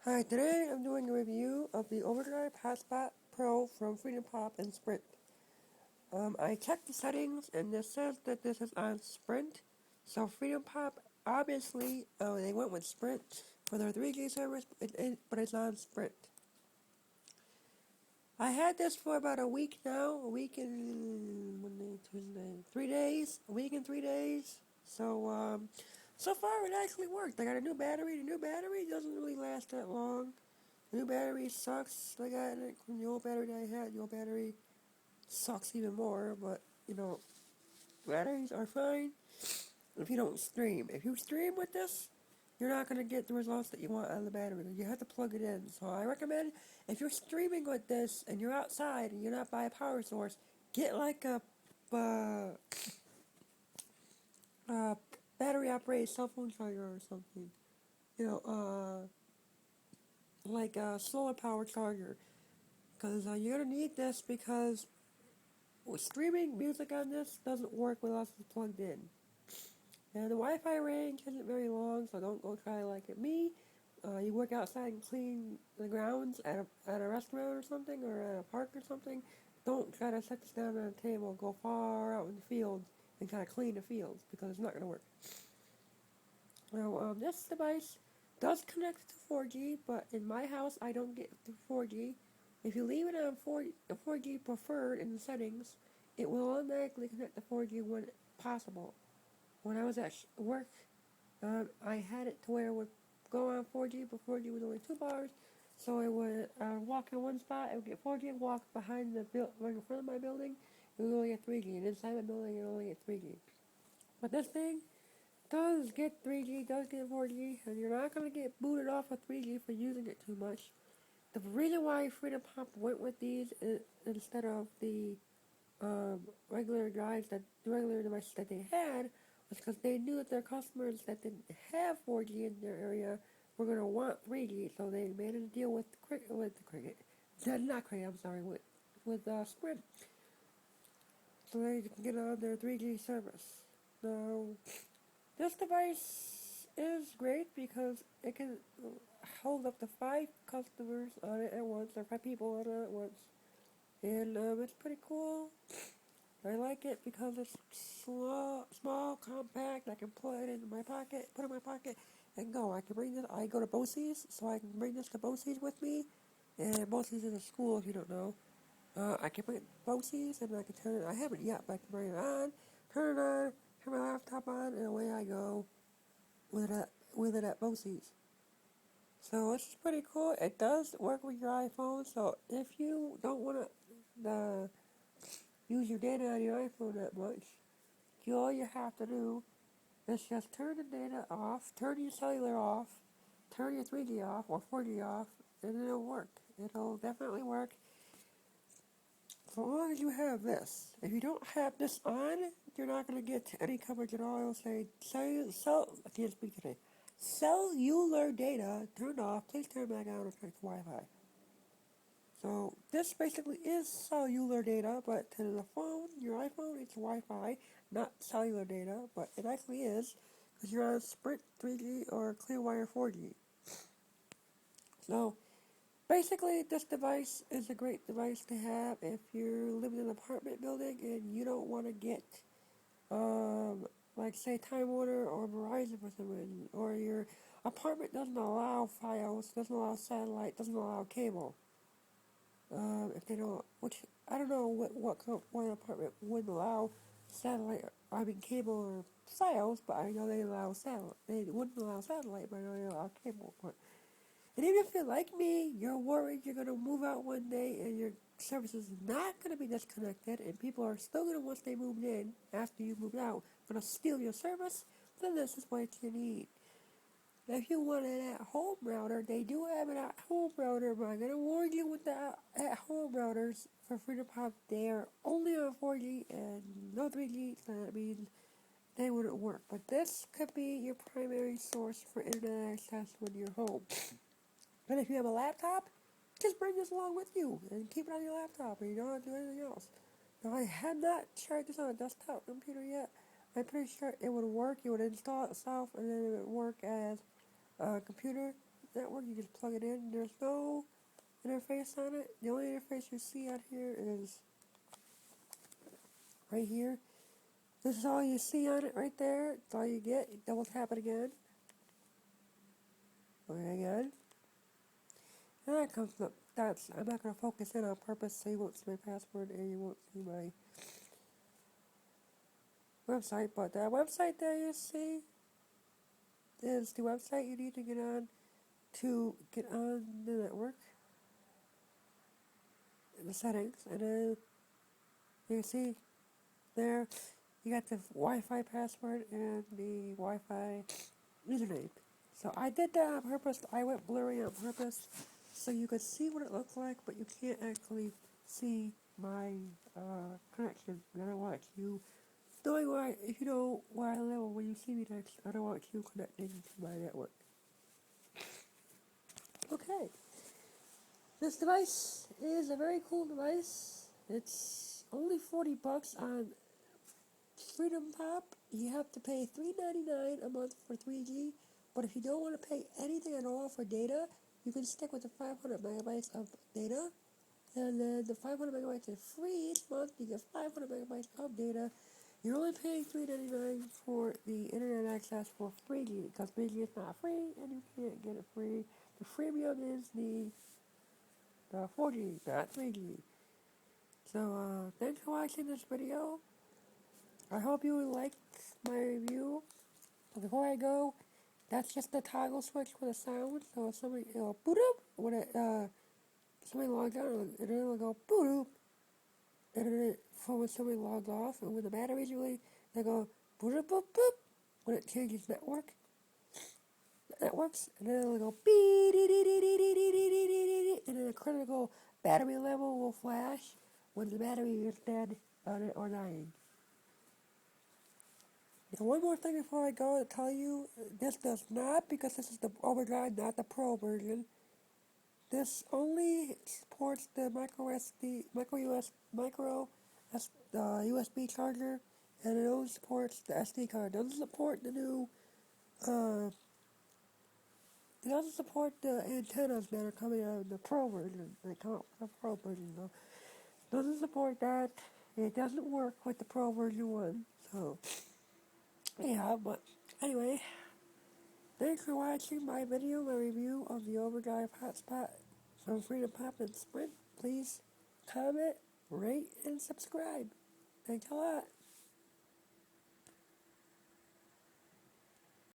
Hi, today I'm doing a review of the Overdrive Hotspot Pro from freedompop and Sprint. I checked the settings and it says that this is on Sprint. So freedompop, obviously, they went with Sprint for their 3G service, but it's on Sprint. I had this for about a week now, a week and Monday, Tuesday, 3 days, a week and 3 days. So far it actually worked. I got a new battery. The new battery doesn't really last that long. The new battery sucks. I got it from the old battery that I had. The old battery sucks even more, but batteries are fine if you don't stream. If you stream with this, you're not going to get the results that you want out of the battery. You have to plug it in. So I recommend if you're streaming with this and you're outside and you're not by a power source, get like a uh, uh, battery operated cell phone charger or something. You know, like a solar power charger. Because you're going to need this because streaming music on this doesn't work without it plugged in. And the Wi-Fi range isn't very long, so don't go try like at me. You work outside and clean the grounds at a restaurant or something, or at a park or something. Don't try to set this down on a table. Go far out in the field and try to clean the fields because it's not going to work. Now, this device does connect to 4G, but in my house I don't get the 4G. If you leave it on 4G preferred in the settings, it will automatically connect to 4G when possible. When I was at work, I had it to where it would go on 4G, but 4G was only 2 bars. So I would walk in one spot, I would get 4G, walk behind like in front of my building, it would only get 3G, and inside my building it would only get 3G. But this thing does get 3G, does get 4G, and you're not going to get booted off of 3G for using it too much. The reason why Freedom Pop went with these instead of the regular drives that the regular devices that they had was because they knew that their customers that didn't have 4G in their area were going to want 3G, so they made a deal with Cricket, not Cricket, I'm sorry, with Sprint, so they can get on their 3G service. Now, this device is great because it can hold up to 5 customers on it at once, or 5 people on it at once, and it's pretty cool. I like it because it's small, compact. I can put it in my pocket, and go. I can bring this. I go to BOCES, so I can bring this to BOCES with me. And BOCES is a school, if you don't know. I can bring it to BOCES, and I can turn it. I haven't yet, but I can bring it on, turn it on, turn my laptop on, and away I go with it at BOCES. So it's pretty cool. It does work with your iPhone. So if you don't want to use your data on your iPhone that much, all you have to do is just turn the data off, turn your cellular off, turn your 3G off or 4G off, and it'll work. It'll definitely work so long as you have this. If you don't have this on, you're not going to get any coverage at all. It'll say, I can't speak today. Cellular data turned off. Please turn back on or connect to Wi-Fi. So this basically is cellular data, but to the phone, your iPhone, it's Wi-Fi, not cellular data, but it actually is, because you're on Sprint 3G or Clearwire 4G. So basically, this device is a great device to have if you're living in an apartment building and you don't want to get, like say Time Warner or Verizon for some reason, or your apartment doesn't allow Fios, doesn't allow satellite, doesn't allow cable. If they don't, which I don't know what apartment would allow satellite, I mean cable or Fios, but I know they allow satellite. They wouldn't allow satellite, but I know they allow cable. And even if you're like me, you're worried you're gonna move out one day and your service is not gonna be disconnected, and people are still gonna once they moved in after you moved out, gonna steal your service. Then this is what you need. If you want an at-home router, they do have an at-home router, but I'm going to warn you with the at-home routers for Freedom Pop, they are only on 4G and no 3G, so that means they wouldn't work. But this could be your primary source for internet access when you're home. But if you have a laptop, just bring this along with you and keep it on your laptop and you don't have to do anything else. Now, I have not tried this on a desktop computer yet. I'm pretty sure it would work. It would install itself and then it would work as computer network. You just plug it in. There's no interface on it. The only interface you see out here is right here. This is all you see on it right there. It's all you get. You double tap it again. Okay, again. And that comes up. I'm not going to focus in on purpose so you won't see my password and you won't see my website. But that website there you see is the website you need to get on the network. The settings. And then you can see there you got the Wi-Fi password and the Wi-Fi username. So I did that on purpose. I went blurry on purpose so you could see what it looks like, but you can't actually see my connection. I don't want you knowing where if you know where I live or when you see me next, I don't want you connecting to my network. Okay. This device is a very cool device. It's only $40 on freedompop. You have to pay $3.99 a month for 3G, but if you don't want to pay anything at all for data, you can stick with the 500 megabytes of data, and then the 500 megabytes is free each month. You get 500 megabytes of data. You're only paying $3.99 for the internet access for 3G, because 3G is not free, and you can't get it free. The freemium is the 4G, not 3G. So, thanks for watching this video. I hope you liked my review. But before I go, that's just the toggle switch for the sound. So if somebody, it'll boot up when somebody logs on, and then it'll go boot up. And then for when somebody logs off, and when the battery's really, they go boot up, boop, boop, when it changes networks, and then it'll go beep, and then the critical battery level will flash when the battery is dead or dying. Now, one more thing before I go to tell you, this does not, because this is the Overdrive, not the Pro version. This only supports the USB charger, and it only supports the SD card. It doesn't support the new, it doesn't support the antennas that are coming out of the Pro version. They come out with the Pro version, though. It doesn't support that. It doesn't work with the Pro version 1, so, yeah, but anyway. Thanks for watching my video, my review of the Overdrive hotspot from freedompop and Sprint. Please comment, rate, and subscribe. Thanks a lot.